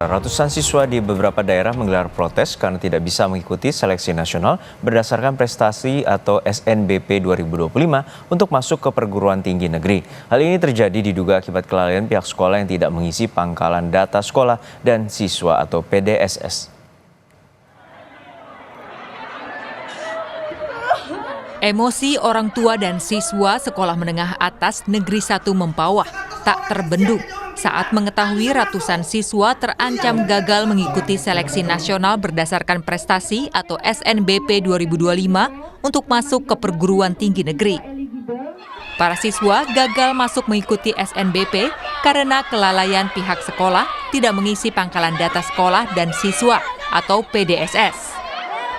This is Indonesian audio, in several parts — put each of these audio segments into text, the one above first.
Ratusan siswa di beberapa daerah menggelar protes karena tidak bisa mengikuti seleksi nasional berdasarkan prestasi atau SNBP 2025 untuk masuk ke perguruan tinggi negeri. Hal ini terjadi diduga akibat kelalaian pihak sekolah yang tidak mengisi pangkalan data sekolah dan siswa atau PDSS. Emosi orang tua dan siswa sekolah menengah atas Negeri 1 Mempawah tak terbendung saat mengetahui ratusan siswa terancam gagal mengikuti seleksi nasional berdasarkan prestasi atau SNBP 2025 untuk masuk ke perguruan tinggi negeri. Para siswa gagal masuk mengikuti SNBP karena kelalaian pihak sekolah tidak mengisi pangkalan data sekolah dan siswa atau PDSS.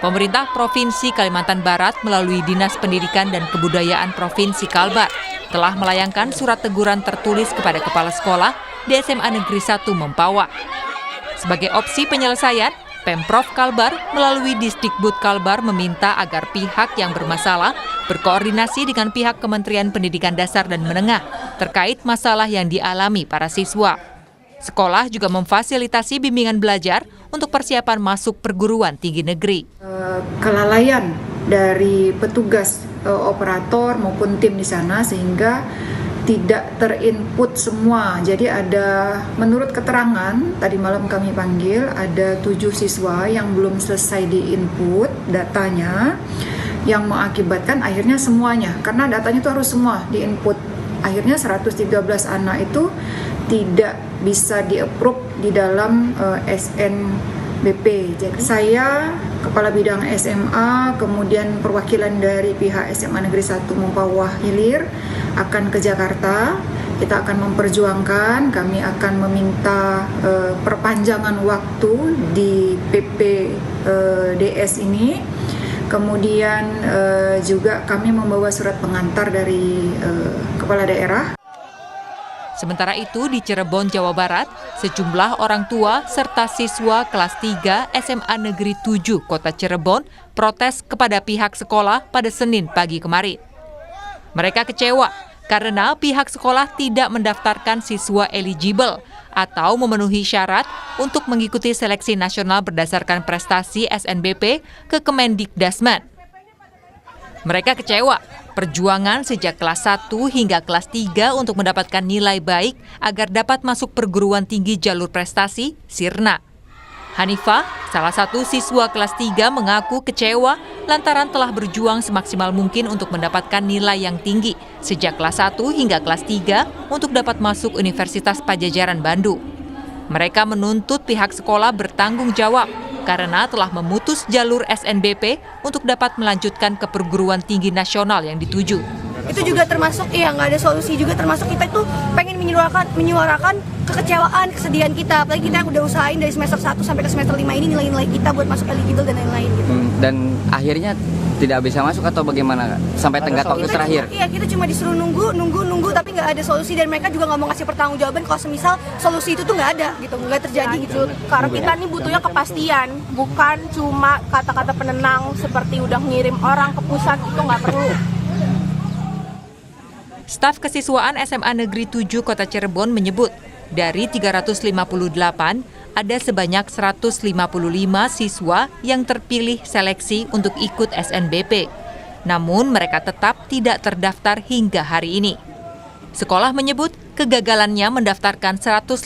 Pemerintah Provinsi Kalimantan Barat melalui Dinas Pendidikan dan Kebudayaan Provinsi Kalbar telah melayangkan surat teguran tertulis kepada kepala sekolah di SMA Negeri 1 Mempawah. Sebagai opsi penyelesaian, Pemprov Kalbar melalui Disdikbud Kalbar meminta agar pihak yang bermasalah berkoordinasi dengan pihak Kementerian Pendidikan Dasar dan Menengah terkait masalah yang dialami para siswa. Sekolah juga memfasilitasi bimbingan belajar untuk persiapan masuk perguruan tinggi negeri. Kelalaian dari petugas operator maupun tim di sana sehingga tidak terinput semua. Jadi ada, menurut keterangan tadi malam kami panggil, ada 7 siswa yang belum selesai diinput datanya, yang mengakibatkan akhirnya semuanya, karena datanya itu harus semua diinput. Akhirnya 113 anak itu tidak bisa di-approve di dalam SNBP. Jadi saya, Kepala Bidang SMA, kemudian perwakilan dari pihak SMA Negeri 1 Mempawah Hilir akan ke Jakarta. Kita akan memperjuangkan, kami akan meminta perpanjangan waktu di PPDS ini. Kemudian juga kami membawa surat pengantar dari kepala daerah. Sementara itu di Cirebon, Jawa Barat, sejumlah orang tua serta siswa kelas 3 SMA Negeri 7 Kota Cirebon protes kepada pihak sekolah pada Senin pagi kemarin. Mereka kecewa karena pihak sekolah tidak mendaftarkan siswa eligible atau memenuhi syarat untuk mengikuti seleksi nasional berdasarkan prestasi SNBP ke Kemendikdasmen. Mereka kecewa perjuangan sejak kelas 1 hingga kelas 3 untuk mendapatkan nilai baik agar dapat masuk perguruan tinggi jalur prestasi sirna. Hanifah, salah satu siswa kelas 3 mengaku kecewa lantaran telah berjuang semaksimal mungkin untuk mendapatkan nilai yang tinggi sejak kelas 1 hingga kelas 3 untuk dapat masuk Universitas Padjadjaran Bandung. Mereka menuntut pihak sekolah bertanggung jawab karena telah memutus jalur SNBP untuk dapat melanjutkan ke perguruan tinggi nasional yang dituju. Itu juga termasuk, nggak ada solusi juga, termasuk kita itu pengen menyuarakan kekecewaan, kesedihan kita. Apalagi kita yang udah usahain dari semester 1 sampai ke semester 5 ini nilai-nilai kita buat masuk eligible dan lain-lain gitu. Dan akhirnya tidak bisa masuk atau bagaimana? Sampai tenggat waktu terakhir? Iya, kita cuma disuruh nunggu, tapi nggak ada solusi dan mereka juga nggak mau ngasih pertanggungjawaban kalau semisal solusi itu tuh nggak ada gitu, nggak terjadi gitu. Karena kita nih butuhnya kepastian, bukan cuma kata-kata penenang seperti udah ngirim orang ke pusat, itu nggak perlu. Staf Kesiswaan SMA Negeri 7 Kota Cirebon menyebut, dari 358, ada sebanyak 155 siswa yang terpilih seleksi untuk ikut SNBP. Namun mereka tetap tidak terdaftar hingga hari ini. Sekolah menyebut kegagalannya mendaftarkan 155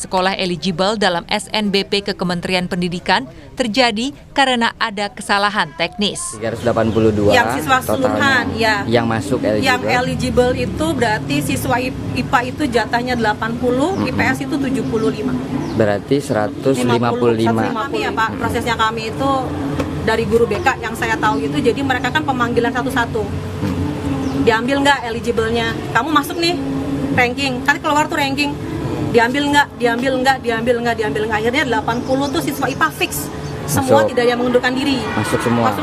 sekolah eligible dalam SNBP ke Kementerian Pendidikan terjadi karena ada kesalahan teknis. 382 yang siswa keseluruhan, ya. Yang masuk eligible. Yang eligible itu berarti siswa IPA itu jatahnya 80, IPS itu 75. Berarti 155. Kami ya Pak, prosesnya kami itu dari guru BK yang saya tahu itu, jadi mereka kan pemanggilan satu-satu. Diambil nggak eligible-nya? Kamu masuk nih, ranking. Kan keluar tuh ranking. Diambil nggak? Akhirnya 80 tuh siswa IPA fix. Semua tidak ada yang mengundurkan diri. Masuk semua.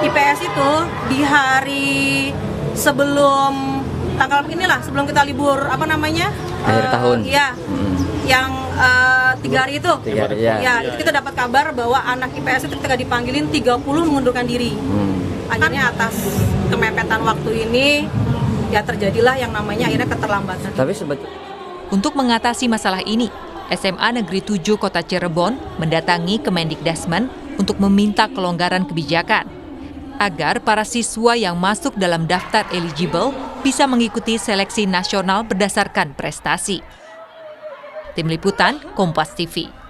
IPS itu di hari sebelum tanggal inilah, sebelum kita libur akhir tahun. Iya. Yang 3 hari itu. 3 hari, ya. Itu kita dapat kabar bahwa anak IPS itu ketika dipanggilin 30 mengundurkan diri. Akhirnya atas kemepetan waktu ini ya terjadilah yang namanya akhirnya keterlambatan. Tapi sebetulnya untuk mengatasi masalah ini, SMA Negeri 7 Kota Cirebon mendatangi Kemendikdasmen untuk meminta kelonggaran kebijakan agar para siswa yang masuk dalam daftar eligible bisa mengikuti seleksi nasional berdasarkan prestasi. Tim Liputan, Kompas TV.